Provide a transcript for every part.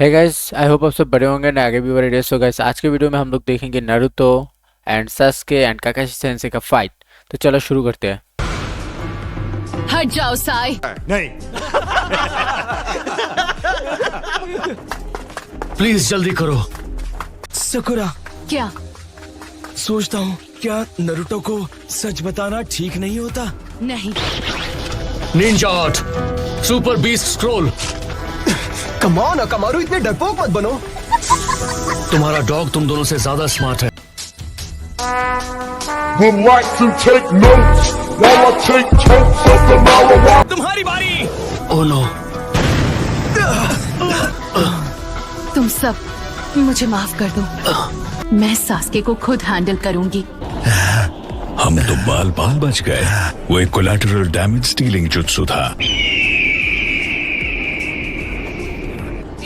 है guys, I hope आप सब बड़े होंगे एंड आगे भी बड़े रहे। सो गाइस, आज के वीडियो में हम लोग देखेंगे Naruto and Sasuke and काकाशी Sensei का फाइट। तो चलो शुरू करते हैं। हट जाओ साई। नहीं। प्लीज जल्दी करो। सकुरा, क्या? सोचता हूँ क्या नरुतो को सच बताना ठीक नहीं होता। नहीं। Ninja art, super beast scroll. Come on Akamaru, इतने डरपोक मत बनो। तुम्हारा डॉग तुम दोनों से ज्यादा स्मार्ट है। Would like to take notes while I take totes of the marijuana. तुम्हारी बारी। Oh no. तुम सब मुझे माफ कर दो। मैं सास्के को खुद हैंडल करूंगी। हम तो बाल बाल बच गए। वो एक कोलैटरल डैमेज स्टीलिंग जुत्सु था।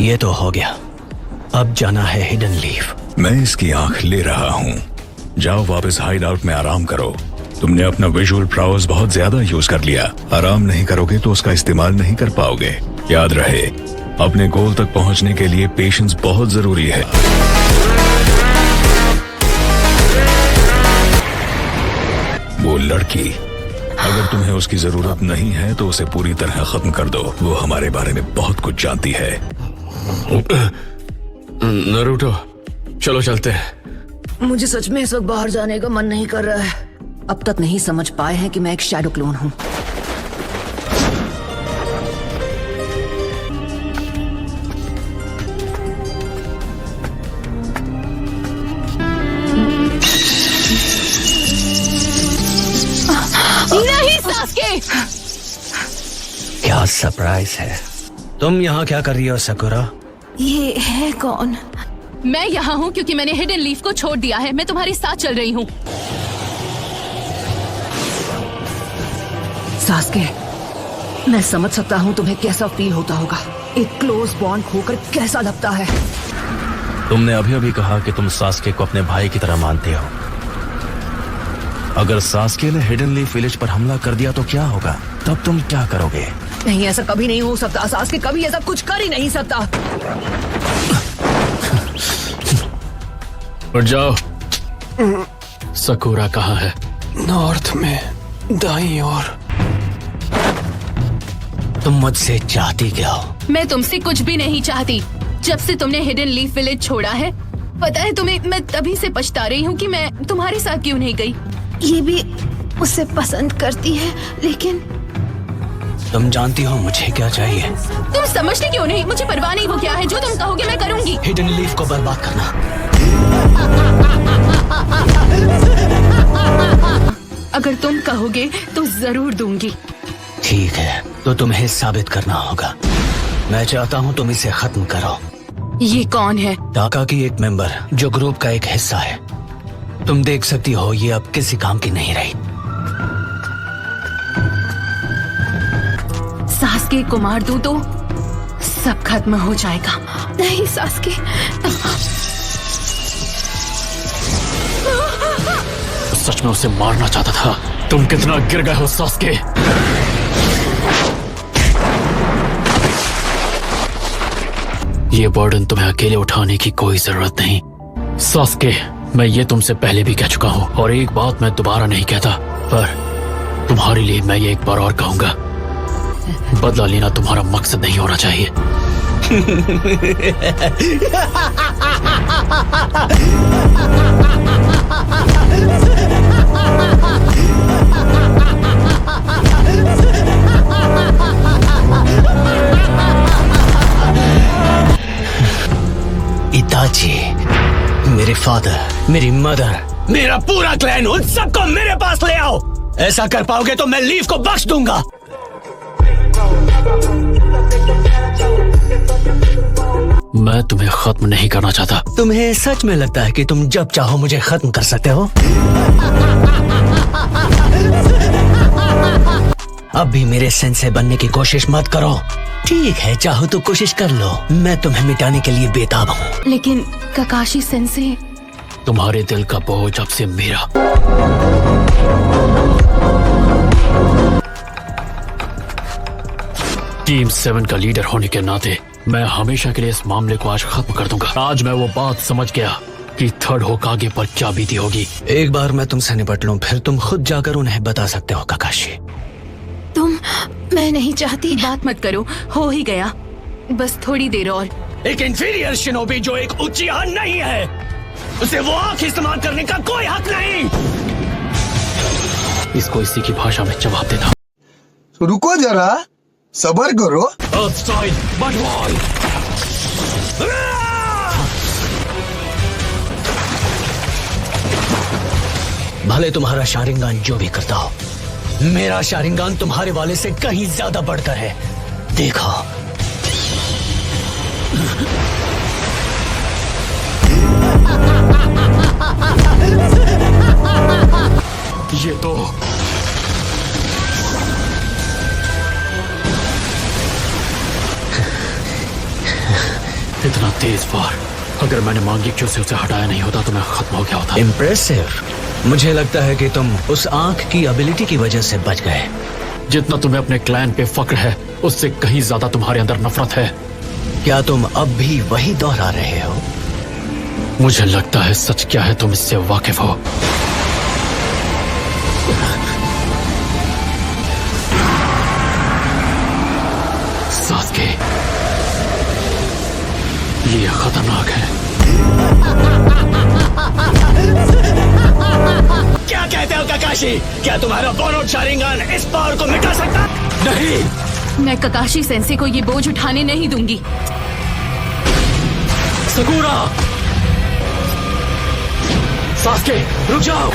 ये तो हो गया, अब जाना है हिडन लीफ। मैं इसकी आंख ले रहा हूँ। जाओ वापस हाइड आउट में आराम करो। तुमने अपना विजुअल प्राउस बहुत ज्यादा यूज कर लिया। आराम नहीं करोगे तो उसका इस्तेमाल नहीं कर पाओगे। याद रहे, अपने गोल तक पहुंचने के लिए पेशेंस बहुत जरूरी है। वो लड़की, अगर तुम्हें उसकी जरूरत नहीं है तो उसे पूरी तरह खत्म कर दो। वो हमारे बारे में बहुत कुछ जानती है। नरूटो, चलो चलते हैं। मुझे सच में इस वक्त बाहर जाने का मन नहीं कर रहा है। अब तक नहीं समझ पाए हैं कि मैं एक शैडो क्लोन हूँ। नहीं सास्के! क्या सरप्राइज है। तुम यहाँ क्या कर रही हो सकुरा? ये है कौन? मैं यहाँ हूँ क्योंकि मैंने हिडन लीफ को छोड़ दिया है। मैं तुम्हारे साथ चल रही हूँ। सास्के, मैं समझ सकता हूँ तुम्हें कैसा फील होता होगा। एक क्लोज बॉन्ड खोकर कैसा लगता है। तुमने अभी अभी कहा कि तुम सास्के को अपने भाई की तरह मानते हो। अगर सास्के ने हिडन लीफ विलेज पर हमला कर दिया तो क्या होगा? तब तुम क्या करोगे? नहीं, ऐसा कभी नहीं हो सकता। सास्के कभी ऐसा कुछ कर ही नहीं सकता। उठ जाओ। सकुरा कहाँ है? नॉर्थ में दाईं ओर। तुम मुझसे चाहती क्या हो? मैं तुमसे कुछ भी नहीं चाहती। जब से तुमने हिडन लीफ विलेज छोड़ा है, पता है तुम्हें, मैं तभी से पछता रही हूँ कि मैं तुम्हारे साथ क्यों नहीं गई। ये भी उसे पसंद करती है, लेकिन तुम जानती हो मुझे क्या चाहिए? तुम समझते क्यों नहीं? मुझे परवाह नहीं वो क्या है। जो तुम कहोगे मैं करूंगी। हिडन लीफ को बर्बाद करना। अगर तुम कहोगे तो जरूर दूंगी। ठीक है, तो तुम्हें साबित करना होगा। मैं चाहता हूँ तुम इसे खत्म करो। ये कौन है? टाका की एक मेंबर जो ग्रुप का एक हिस्सा है। तुम देख सकती हो ये अब किसी काम की नहीं रही। सास्के को मार दूं तो सब खत्म हो जाएगा। नहीं सास्के। सच में उसे मारना चाहता था। तुम कितना गिर गए हो सास्के। ये बर्डन तुम्हें अकेले उठाने की कोई जरूरत नहीं। सास्के, मैं ये तुमसे पहले भी कह चुका हूँ और एक बात मैं दोबारा नहीं कहता, पर तुम्हारे लिए मैं ये एक बार और कहूंगा। बदला लेना तुम्हारा मकसद नहीं होना चाहिए। इताची, मेरे फादर, मेरी मदर, मेरा पूरा क्लैन, उन सबको मेरे पास ले आओ। ऐसा कर पाओगे तो मैं लीफ को बख्श दूंगा। मैं तुम्हें खत्म नहीं करना चाहता। तुम्हें सच में लगता है कि तुम जब चाहो मुझे खत्म कर सकते हो? अब भी मेरे सेंसे बनने की कोशिश मत करो। ठीक है, चाहो तो कोशिश कर लो। मैं तुम्हें मिटाने के लिए बेताब हूँ। लेकिन काकाशी सेंसेई, तुम्हारे दिल का बोझ अब से मेरा। टीम 7 का लीडर होने के नाते मैं हमेशा के लिए इस मामले को आज खत्म कर दूंगा। आज मैं वो बात समझ गया कि थर्ड होकागे पर क्या बीती होगी। एक बार मैं तुमसे निपट लूं, फिर तुम खुद जाकर उन्हें बता सकते हो काकाशी। मैं नहीं चाहती। बात मत करो, हो ही गया, बस थोड़ी देर और। एक इंफीरियर शिनोबी जो एक उचिहा नहीं है, उसे वो आंख इस्तेमाल करने का कोई हक नहीं। इसको इसी की भाषा में जवाब देता। रुको जरा, सबर करो। Earthside, Budwall! भले तुम्हारा शारिंगान जो भी करता हो, मेरा शारिंगान तुम्हारे वाले से कहीं ज्यादा बढ़कर है। देखो। ये तो इतना तेज वार, अगर मैंने मांगिक्यो से उसे हटाया नहीं होता तो मैं खत्म हो गया होता। इम्प्रेसिव। मुझे लगता है कि तुम उस आंख की एबिलिटी की वजह से बच गए। जितना तुम्हें अपने क्लैन पे फक्र है, उससे कहीं ज्यादा तुम्हारे अंदर नफरत है। क्या तुम अब भी वही दोहरा रहे हो? मुझे लगता है सच क्या है तुम इससे वाकिफ हो। सास्के, ये खतरनाक है। क्या कहते हो काकाशी? क्या तुम्हारा बोनोट शारिंगान इस पावर को मिटा सकता? नहीं। मैं ककाशी सेंसे को ये बोझ उठाने नहीं दूंगी। सकुरा! सास्के, रुक जाओ!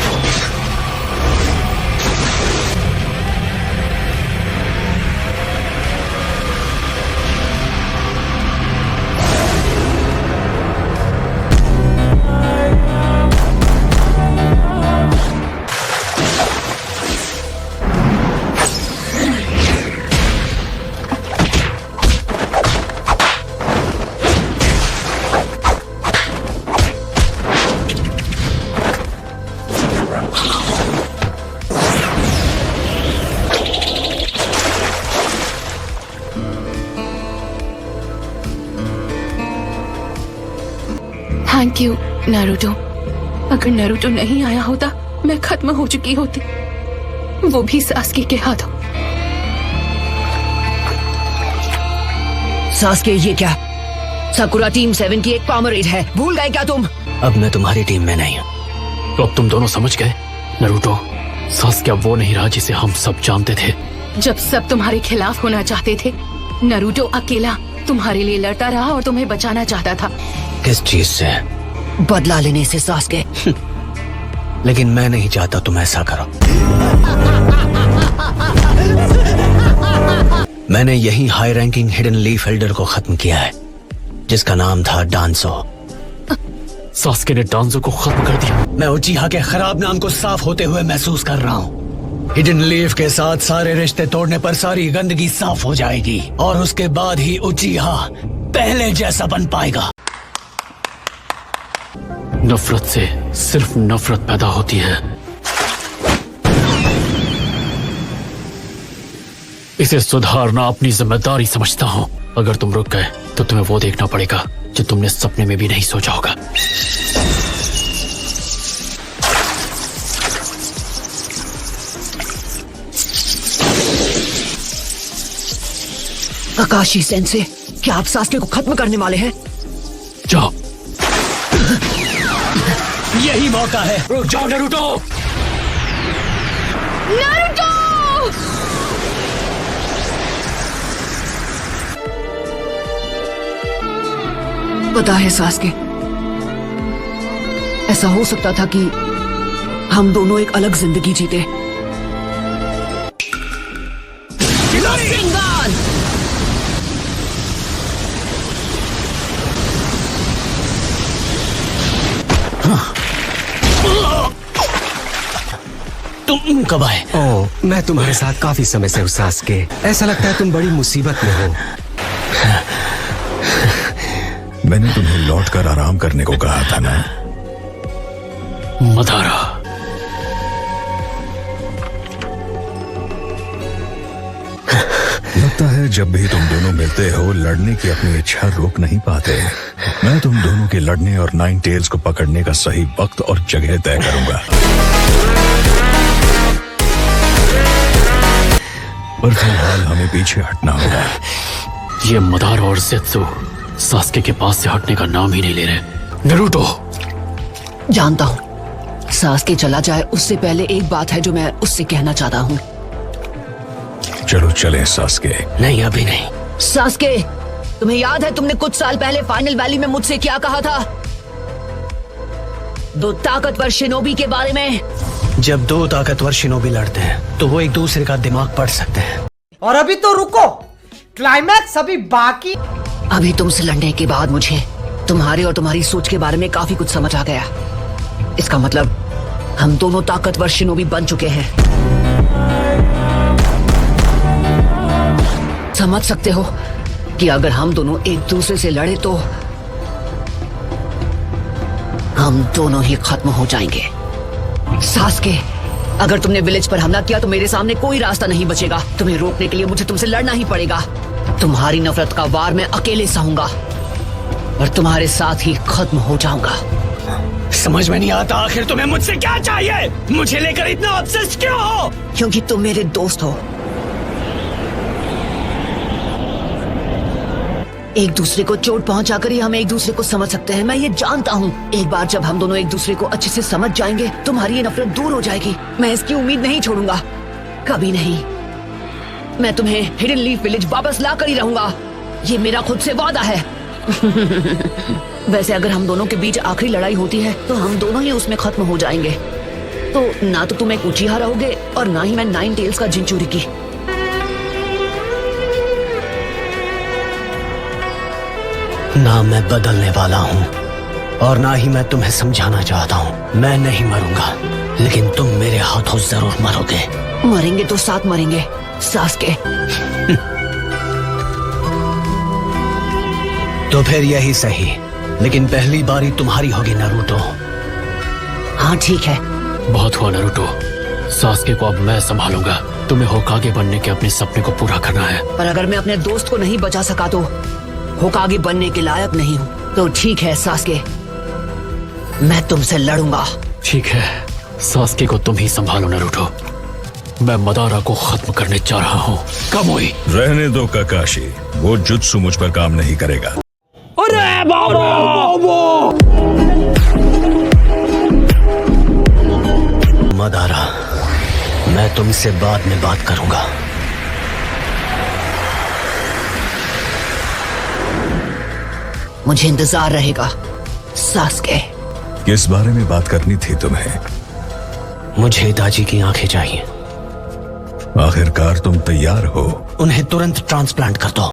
Thank you Naruto. अगर नारुतो नहीं आया होता, मैं खत्म हो चुकी होती, वो भी सास्के के हाथों। सास्के, ये क्या? साकुरा टीम 7 की एक कॉमरेड है, भूल गए क्या तुम? अब मैं तुम्हारी टीम में नहीं हूँ। तो अब तुम दोनों समझ गए? नारुतो, सास्के अब वो नहीं रहा जिसे हम सब जानते थे। जब सब तुम्हारे खिलाफ होना चाहते थे, नारुतो अकेला तुम्हारे लिए लड़ता रहा और तुम्हें बचाना चाहता था। किस चीज से? बदला लेने से सास्के। लेकिन मैं नहीं चाहता तुम ऐसा करो। मैंने यही high ranking hidden leaf Elder को खत्म किया है, जिसका नाम था डांसो। सास्के ने डांसो को खत्म कर दिया। मैं उचिहा के खराब नाम को साफ होते हुए महसूस कर रहा हूँ। हिडन लीफ के साथ सारे रिश्ते तोड़ने पर सारी गंदगी साफ हो जाएगी और उसके बाद ही उचिहा पहले जैसा बन पाएगा। नफरत से सिर्फ नफरत पैदा होती है। इसे सुधारना अपनी जिम्मेदारी समझता हूँ। अगर तुम रुक गए तो तुम्हें वो देखना पड़ेगा जो तुमने सपने में भी नहीं सोचा होगा। ककाशी सेंसे, क्या आप सास्के को खत्म करने वाले हैं? जाओ। यही मौका है। रुक जाओ नारुतो! नारुतो! पता है सास्के, ऐसा हो सकता था कि हम दोनों एक अलग जिंदगी जीते। तुम कब आए? ओह, मैं तुम्हारे साथ काफी समय से हूँ सास्के। ऐसा लगता है तुम बड़ी मुसीबत में हो। मैंने तुम्हें लौटकर आराम करने को कहा था ना। मदारा, लगता है जब भी तुम दोनों मिलते हो लड़ने की अपनी इच्छा रोक नहीं पाते। मैं तुम दोनों के लड़ने और नाइन टेल्स को पकड़ने का सही वक्त और जगह तय करूंगा। पर फिलहाल हमें पीछे हटना होगा। ये मदारा और ज़ेत्सु सास्के के पास से हटने का नाम ही नहीं ले रहे। नारुतो, जानता हूँ सास्के चला जाए उससे पहले एक बात है जो मैं उससे कहना चाहता हूँ। चलो चलें सास्के। नहीं, अभी नहीं। सास्के, तुम्हें याद है तुमने कुछ साल पहले फाइनल वैली में मुझसे क्या कहा था? 2 ताकतवर शिनोबी के बारे में। जब 2 ताकतवर शिनोबी लड़ते हैं तो वो एक दूसरे का दिमाग पढ़ सकते हैं। और अभी तो रुको, क्लाइमैक्स अभी बाकी। अभी तुमसे लड़ने के बाद मुझे तुम्हारे और तुम्हारी सोच के बारे में काफी कुछ समझ आ गया। इसका मतलब हम दोनों ताकतवर शिनोबी बन चुके हैं। समझ सकते हो कि अगर हम दोनों एक दूसरे से लड़े तो हम दोनों ही खत्म हो जाएंगे। सास्के, अगर तुमने विलेज पर हमला किया तो मेरे सामने कोई रास्ता नहीं बचेगा। तुम्हें रोकने के लिए मुझे तुमसे लड़ना ही पड़ेगा। तुम्हारी नफरत का वार मैं अकेले सहूंगा और तुम्हारे साथ ही खत्म हो जाऊंगा। समझ में नहीं आता आखिर तुम्हें मुझसे क्या चाहिए? मुझे लेकर इतना ऑब्सेस्ड क्यों हो? क्योंकि तुम मेरे दोस्त हो। एक दूसरे को चोट पहुंचाकर ही हम एक दूसरे को समझ सकते हैं। मैं ये जानता हूँ एक बार जब हम दोनों एक दूसरे को अच्छे से समझ जाएंगे तुम्हारी ये नफरत दूर हो जाएगी। मैं इसकी उम्मीद नहीं छोड़ूंगा, कभी नहीं। मैं तुम्हें हिडन लीफ विलेज वापस ला कर ही रहूंगा, ये मेरा खुद से वादा है। वैसे अगर हम दोनों के बीच आखिरी लड़ाई होती है तो हम दोनों ही उसमें खत्म हो जाएंगे। तो ना तो तुम एक उचीहा रहोगे और ना ही मैं नाइन टेल्स का जिंचुरिकी। ना मैं बदलने वाला हूँ और ना ही मैं तुम्हें समझाना चाहता हूँ। मैं नहीं मरूंगा, लेकिन तुम मेरे हाथों जरूर मरोगे। मरेंगे तो साथ मरेंगे सास्के। तो फिर यही सही, लेकिन पहली बारी तुम्हारी होगी नारुतो। हाँ ठीक है। बहुत हुआ नारुतो, सास्के को अब मैं संभालूंगा। तुम्हें होकागे बनने के अपने सपने को पूरा करना है। पर अगर मैं अपने दोस्त को नहीं बचा सका तो होकागे बनने के लायक नहीं हूँ। तो ठीक है सास्के, मैं तुमसे लड़ूंगा। ठीक है, सास्के को तुम ही संभालो नारुतो। मैं मदारा को खत्म करने जा रहा हूँ। कामोई, रहने दो काकाशी, वो जुत्सु मुझ पर काम नहीं करेगा। अरे बाबा! मदारा, मैं तुमसे बाद में बात करूंगा। मुझे इंतजार रहेगा सास्के। किस बारे में बात करनी थी तुम्हें? मुझे इताची की आंखें चाहिए। आखिरकार तुम तैयार हो? उन्हें तुरंत ट्रांसप्लांट कर दो।